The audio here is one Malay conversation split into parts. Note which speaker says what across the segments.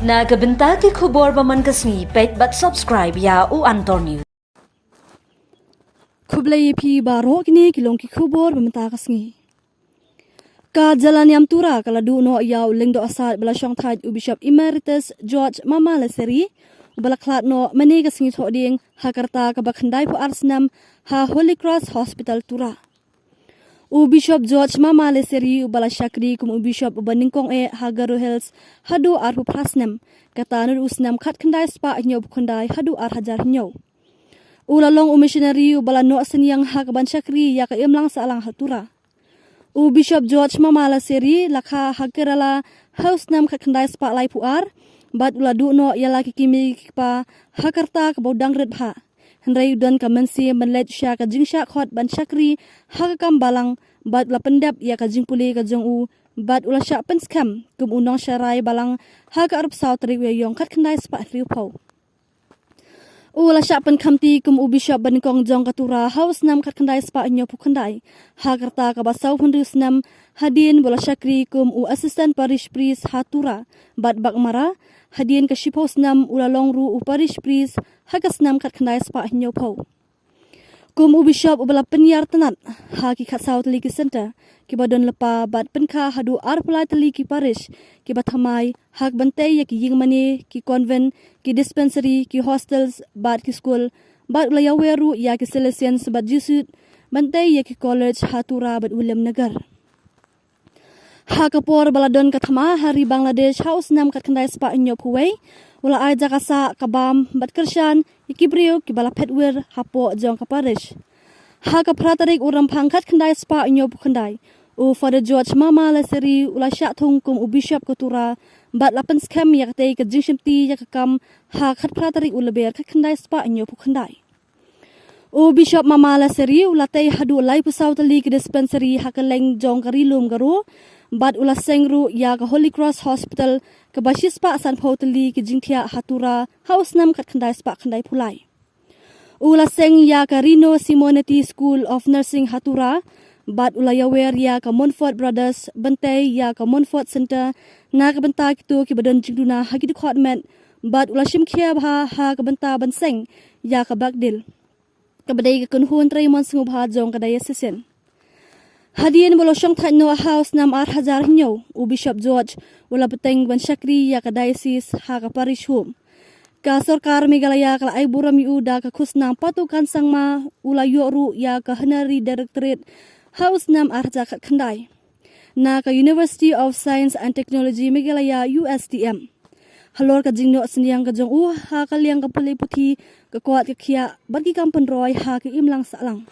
Speaker 1: Na kabenta ki khubor baman kasni pet but subscribe ya u Antor News.
Speaker 2: Kublai pi barok ni kilong ki khubor bamta kasngi. Ka jalan yam tura kala du no yaw lengdo asat bala syong thaj u Bishop Emeritus George Mama Leseri bala klat no mani kasngi thoding hakarta ka bakhandai po arsnam ha Holy Cross Hospital tura. U Bishop George Mama Leseri u bala syakri kum u Bishop Baningkong e Hagaru Hills hadu arpu prasnam kata nur usnam khat khandai spa nyob khandai hadu ar hajar nyob. Ulalong u missionary u bala no senyang hak ban syakri ya ka imlang salang hatura. U Bishop George Mama Leseri lakha hakerala house nam khat khandai spa lai puar bat uladu no yala kikimi pa hakarta ka bodang red bha. Hendrai udon ka mensi menlet sya ka jingsya khot ban syakri hakam balang bat la pendap ya ka jingpuli ka jong u bat ula sya penskam kum unong syarai balang haka arab saut riwe yong khat khandai spa riu pau. Ula sya pen khamti kum u Bishop Baningkong jong katura house nam khat khandai spa nyo pu khandai hakarta ka basau hundus nam hadin bola syakri kum u assistant parish priest hatura bat bakmara hadin ka shipos nam ulalong ru u parish priest hakas nam khat khandai spa nyo pau. Kum u Bishop u bala penyar tenat ha ki khat saut li ki center ki badon lepa bat penkha hadu ar pulai tali ki parish ki bathamai hak bantai ya ki yingmani ki convent ki dispensary ki hostels bat ki school bat ulayaweru ya ki Salesians bat jisut bantai ya ki college hatura bat William Nagar. Hakapor baladon kathama hari Bangladesh house nam kat khandai spa nyop huwei ula ai jakasa kabam bat kershan ikibriu ki bala petwer hapo jong kaparish. Hakapratarik uram pangkat khandai spa nyop khandai u Father George Mama Leseri ula sya thung kum u Bishop Katura bat lapan scam yak tei ka jingshimti yak kam ha khat pratarik ulaber khat khandai spa nyop khandai. U Bishop Mama Leseri ula tei hadu lai pusau tali ki dispensary hakaleng jong karilum garu bat ula sengru ya ka Holy Cross Hospital ka basis pa san photali ki jingthia hatura house nam khat khandai spa khandai phulai. Ula seng ya ka Rino Simoneti School of Nursing hatura bat ula yawer ya ka Montfort Brothers bantai ya ka Montfort Center na ka banta kitu ki badon jingduna hagi department bat ula shimkhia bha ha ka banta banseng ya ka Bagdil ka badai ka kunhun Raymond Singu bha jong ka diocesan. Hadien bolo syong thaj no house nam ar hajar nyo u Bishop George ula peteng ban syakri ya ka diocese ha ka parish home. Ka Sarkar Meghalaya kala ai buram yu da ka khusnam patukan sangma ula yoru ya ka Hanari Directorate house nam ar hajar khandai. Na ka University of Science and Technology Meghalaya USTM. Halor ka jingno senyang ka jong u ha ka liang ka pali puthi ka kwat ka khia bagi kampen roy ha ka imlang salang.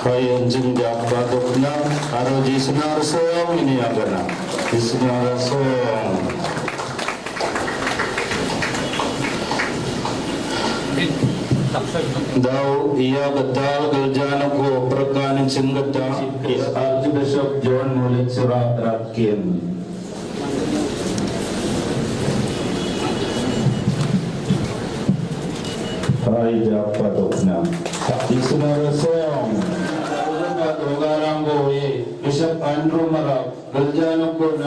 Speaker 3: Bayan jengdak batuk na aroji senar soang ini agana di senar soang daw iya betal kerjaan ko perkanin singgata is Archbishop John Mulit Surat Rakin. Hai dapat dokna di senar soang Bishop Andrew Marab, kerjaan ko